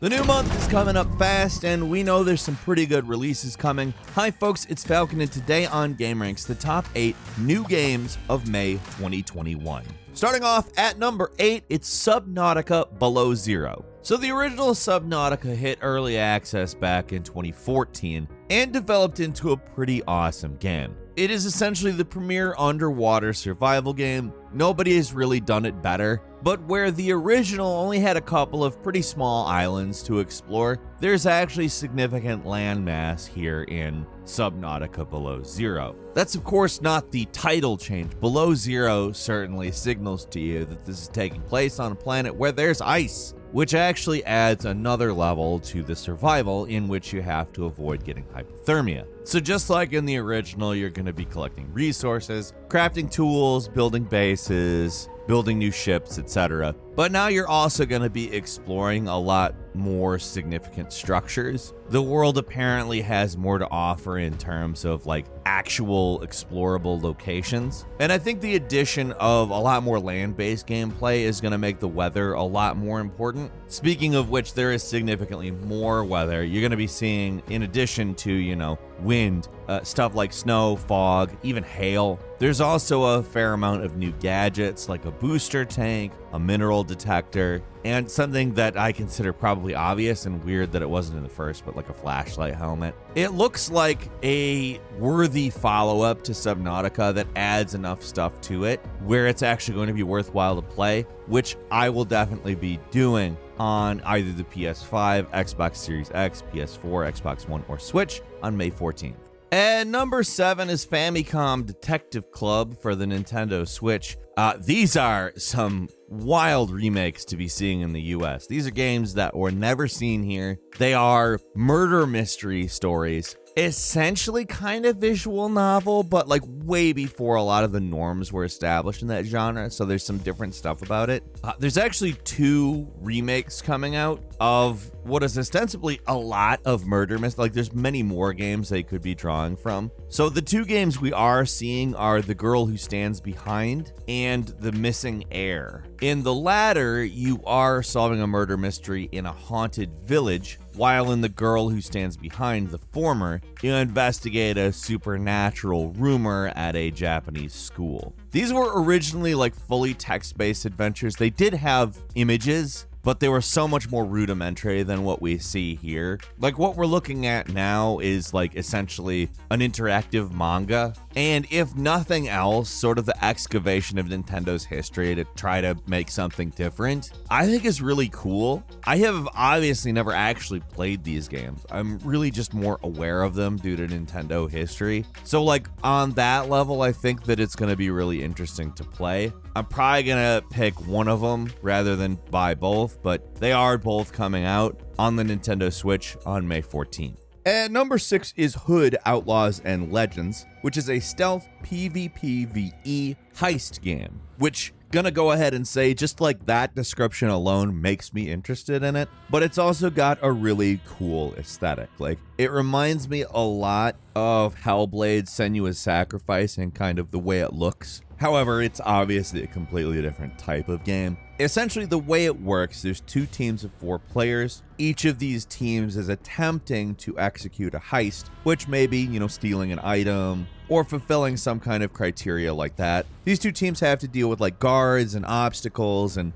The new month is coming up fast, and we know there's some pretty good releases coming. Hi folks, it's Falcon, and today on gameranx, the top 8 new games of May 2021. Starting off at number 8, it's Subnautica Below Zero. So the original Subnautica hit early access back in 2014 and developed into a pretty awesome game. It is essentially the premier underwater survival game. Nobody has really done it better, but where the original only had a couple of pretty small islands to explore, there's actually significant landmass here in Subnautica Below Zero. That's of course not the title change. Below Zero certainly signals to you that this is taking place on a planet where there's ice, which actually adds another level to the survival in which you have to avoid getting hypothermia. So just like in the original, you're going to be collecting resources, crafting tools, building bases, building new ships, etc. But now you're also going to be exploring a lot more significant structures. The world apparently has more to offer in terms of like actual explorable locations. And I think the addition of a lot more land-based gameplay is going to make the weather a lot more important. Speaking of which, there is significantly more weather. You're going to be seeing, in addition to, wind, stuff like snow, fog, even hail. There's also a fair amount of new gadgets like a booster tank, a mineral detector, and something that I consider probably obvious and weird that it wasn't in the first, but like a flashlight helmet. It looks like a worthy follow-up to Subnautica that adds enough stuff to it where it's actually going to be worthwhile to play, which I will definitely be doing on either the PS5, Xbox Series X, PS4, Xbox One, or Switch on May 14th. And number 7 is Famicom Detective Club for the Nintendo Switch. These are some wild remakes to be seeing in the US. These are games that were never seen here. They are murder mystery stories, essentially kind of visual novel, but like way before a lot of the norms were established in that genre, so there's some different stuff about it. There's actually 2 remakes coming out of what is ostensibly a lot of murder mystery. Like there's many more games they could be drawing from. So the 2 games we are seeing are The Girl Who Stands Behind and The Missing Heir. In the latter, you are solving a murder mystery in a haunted village, while in The Girl Who Stands Behind, the former, you investigate a supernatural rumor at a Japanese school. These were originally like fully text-based adventures. They did have images, but they were so much more rudimentary than what we see here. Like what we're looking at now is like essentially an interactive manga. And if nothing else, sort of the excavation of Nintendo's history to try to make something different, I think is really cool. I have obviously never actually played these games. I'm really just more aware of them due to Nintendo history. So like on that level, I think that it's going to be really interesting to play. I'm probably going to pick one of them rather than buy both, but they are both coming out on the Nintendo Switch on May 14th. And number 6 is Hood, Outlaws, and Legends, which is a stealth PvPvE heist game, which gonna go ahead and say just like that description alone makes me interested in it, but it's also got a really cool aesthetic. Like it reminds me a lot of Hellblade's Senua's Sacrifice and kind of the way it looks. However, it's obviously a completely different type of game. Essentially, the way it works, there's 2 teams of 4 players. Each of these teams is attempting to execute a heist, which may be, stealing an item or fulfilling some kind of criteria like that. These 2 teams have to deal with like guards and obstacles and,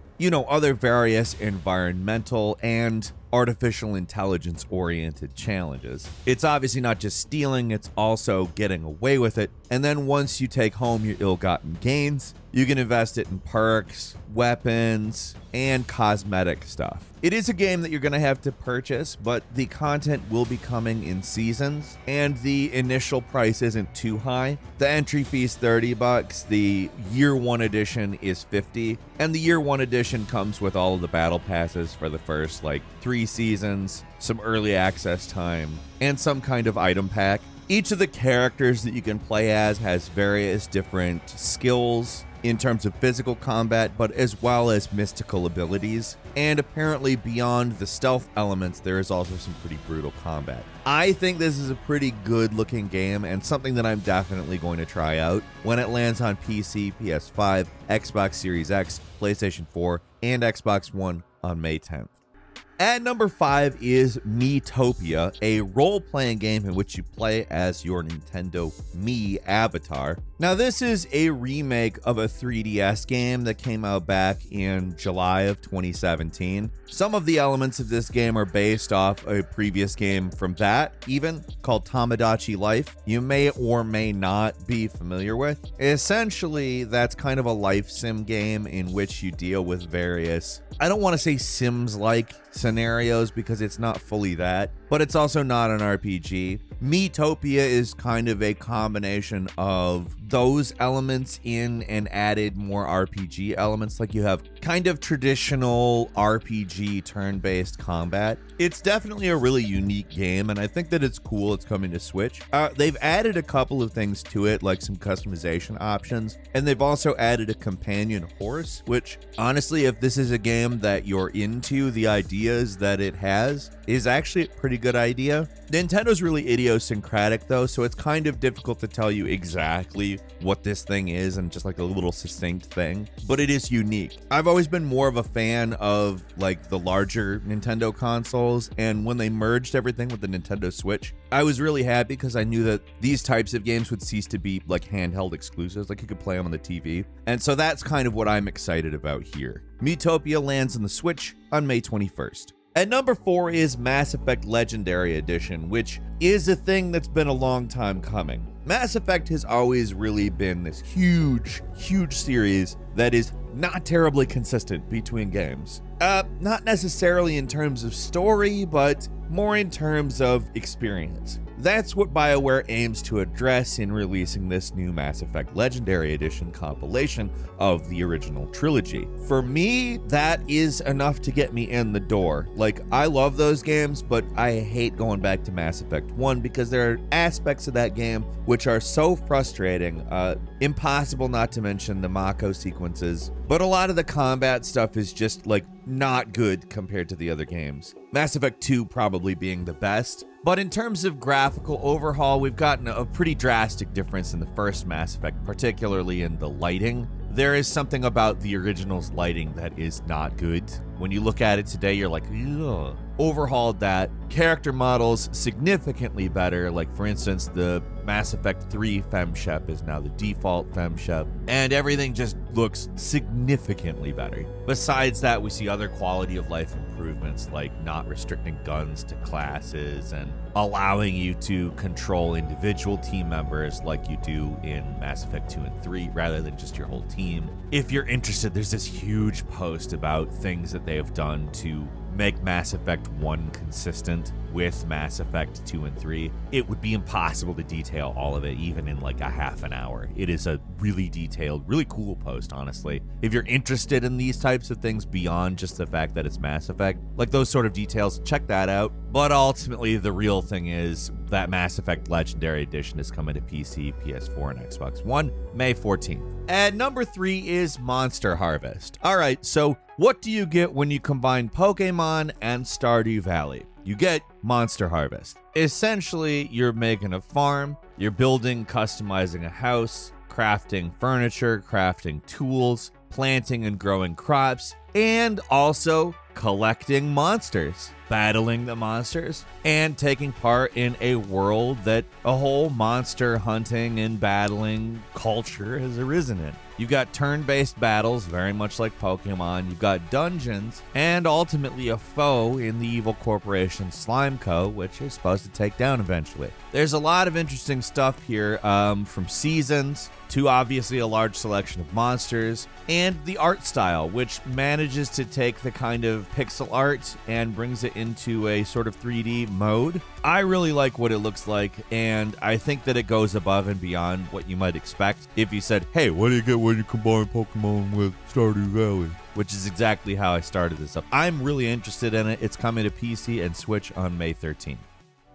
other various environmental and artificial intelligence oriented challenges. It's obviously not just stealing, it's also getting away with it. And then once you take home your ill-gotten gains, you can invest it in perks, weapons, and cosmetic stuff. It is a game that you're going to have to purchase, but the content will be coming in seasons, and the initial price isn't too high. The entry fee is $30, the year 1 edition is $50, and the year 1 edition comes with all of the battle passes for the first 3 seasons, some early access time, and some kind of item pack. Each of the characters that you can play as has various different skills in terms of physical combat, but as well as mystical abilities. And apparently beyond the stealth elements, there is also some pretty brutal combat. I think this is a pretty good looking game and something that I'm definitely going to try out when it lands on PC, PS5, Xbox Series X, PlayStation 4, and Xbox One on May 10th. At number 5 is Miitopia, a role-playing game in which you play as your Nintendo Mii avatar. Now, this is a remake of a 3DS game that came out back in July of 2017. Some of the elements of this game are based off a previous game from that, even called Tomodachi Life. You may or may not be familiar with. Essentially, that's kind of a life sim game in which you deal with various, I don't want to say Sims-like scenarios because it's not fully that, but it's also not an RPG. Miitopia is kind of a combination of those elements in and added more RPG elements. Like you have kind of traditional RPG turn-based combat. It's definitely a really unique game, and I think that it's cool it's coming to Switch. They've added a couple of things to it, like some customization options, and they've also added a companion horse, which honestly, if this is a game that you're into, the ideas that it has is actually a pretty good idea. Nintendo's really idiosyncratic though, so it's kind of difficult to tell you exactly what this thing is and just like a little succinct thing, but it is unique. I've always been more of a fan of like the larger Nintendo consoles, and when they merged everything with the Nintendo Switch, I was really happy because I knew that these types of games would cease to be like handheld exclusives, like you could play them on the TV. And so that's kind of what I'm excited about here. Miitopia lands on the Switch on May 21st. At number 4 is Mass Effect Legendary Edition, which is a thing that's been a long time coming. Mass Effect has always really been this huge series that is not terribly consistent between games. Not necessarily in terms of story, but more in terms of experience. That's what BioWare aims to address in releasing this new Mass Effect Legendary Edition compilation of the original trilogy. For me, that is enough to get me in the door. Like, I love those games, but I hate going back to Mass Effect 1 because there are aspects of that game which are so frustrating. Impossible not to mention the Mako sequences, but a lot of the combat stuff is just like not good compared to the other games. Mass Effect 2 probably being the best. But in terms of graphical overhaul, we've gotten a pretty drastic difference in the first Mass Effect, particularly in the lighting. There is something about the original's lighting that is not good. When you look at it today, you're like, ugh. Overhauled that. Character models significantly better. Like, for instance, the Mass Effect 3 FemShep is now the default FemShep, and everything just looks significantly better. Besides that, we see other quality of life improvements, like not restricting guns to classes and allowing you to control individual team members like you do in Mass Effect 2 and 3, rather than just your whole team. If you're interested, there's this huge post about things that they have done to make Mass Effect 1 consistent with Mass Effect 2 and 3. It would be impossible to detail all of it, even in like a half an hour. It is a really detailed, really cool post, honestly. If you're interested in these types of things beyond just the fact that it's Mass Effect, like those sort of details, check that out. But ultimately, the real thing is that Mass Effect Legendary Edition is coming to PC, PS4, and Xbox One, May 14th. At number 3 is Monster Harvest. All right, so what do you get when you combine Pokemon and Stardew Valley? You get Monster Harvest. Essentially, you're making a farm, you're building, customizing a house, crafting furniture, crafting tools, planting and growing crops, and also collecting monsters, battling the monsters, and taking part in a world that a whole monster hunting and battling culture has arisen in. You've got turn-based battles, very much like Pokemon. You've got dungeons, and ultimately a foe in the evil corporation Slimeco, which you're supposed to take down eventually. There's a lot of interesting stuff here, from seasons to obviously a large selection of monsters, and the art style, which manages to take the kind of pixel art and brings it into a sort of 3D mode. I really like what it looks like, and I think that it goes above and beyond what you might expect if you said, hey, what do you get when you combine Pokemon with Stardew Valley? Which is exactly how I started this up. I'm really interested in it. It's coming to PC and Switch on May 13th.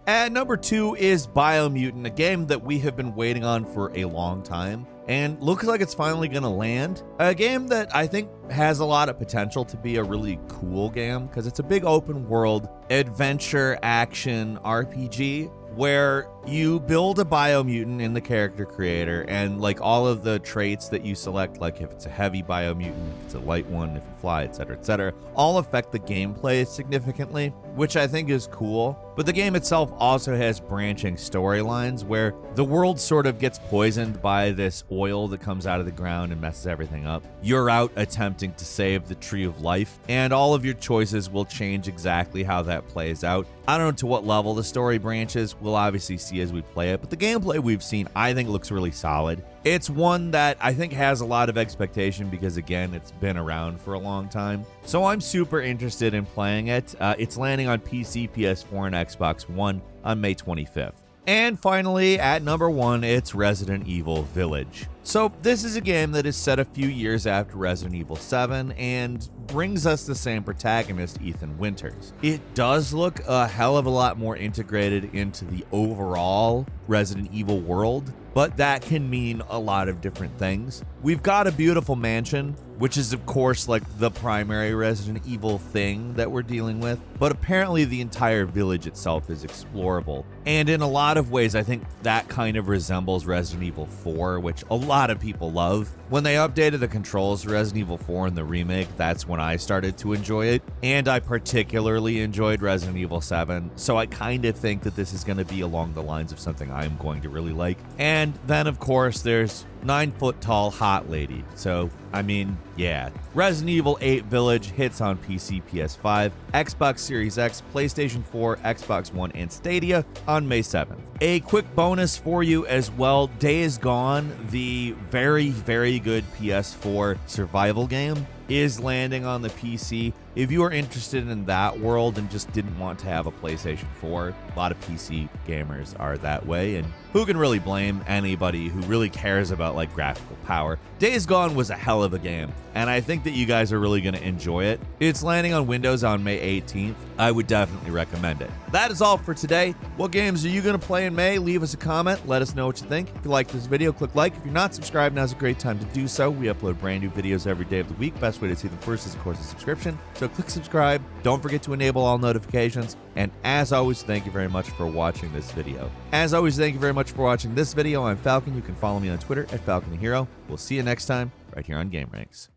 At number 2 is Biomutant, a game that we have been waiting on for a long time, and looks like it's finally going to land. A game that I think has a lot of potential to be a really cool game, because it's a big open world adventure action RPG where you build a biomutant in the character creator, and like all of the traits that you select, like if it's a heavy biomutant, if it's a light one, if you fly, etc., all affect the gameplay significantly, which I think is cool. But the game itself also has branching storylines where the world sort of gets poisoned by this oil that comes out of the ground and messes everything up. You're out attempting to save the Tree of Life, and all of your choices will change exactly how that plays out. I don't know to what level the story branches. We'll obviously see as we play it, but the gameplay we've seen, I think, looks really solid. It's one that I think has a lot of expectation because, again, it's been around for a long time. So I'm super interested in playing it. It's landing on PC, PS4, and Xbox One on May 25th. And finally, at number 1, it's Resident Evil Village. So this is a game that is set a few years after Resident Evil 7 and brings us the same protagonist, Ethan Winters. It does look a hell of a lot more integrated into the overall Resident Evil world, but that can mean a lot of different things. We've got a beautiful mansion, which is of course like the primary Resident Evil thing that we're dealing with, but apparently the entire village itself is explorable. And in a lot of ways, I think that kind of resembles Resident Evil 4, which a lot of people love. When they updated the controls for Resident Evil 4 in the remake, that's when I started to enjoy it. And I particularly enjoyed Resident Evil 7, so I kind of think that this is going to be along the lines of something I'm going to really like. And then, of course, there's 9-foot-tall hot lady. So, I mean, yeah. Resident Evil 8 Village hits on PC, PS5, Xbox Series X, PlayStation 4, Xbox One, and Stadia on May 7th. A quick bonus for you as well, Days Gone, the very, very good PS4 survival game, is landing on the PC. If you are interested in that world and just didn't want to have a PlayStation 4, a lot of PC gamers are that way, and who can really blame anybody who really cares about like graphical power? Days Gone was a hell of a game, and I think that you guys are really going to enjoy it. It's landing on Windows on May 18th. I would definitely recommend it. That is all for today. What games are you going to play in May? Leave us a comment. Let us know what you think. If you like this video, click like. If you're not subscribed, now's a great time to do so. We upload brand new videos every day of the week. Best way to see them first is, of course, a subscription. So click subscribe. Don't forget to enable all notifications. And as always, thank you very much for watching this video. As always, thank you very much for watching this video. I'm Falcon. You can follow me on Twitter at FalconTheHero. We'll see you next time right here on gameranx.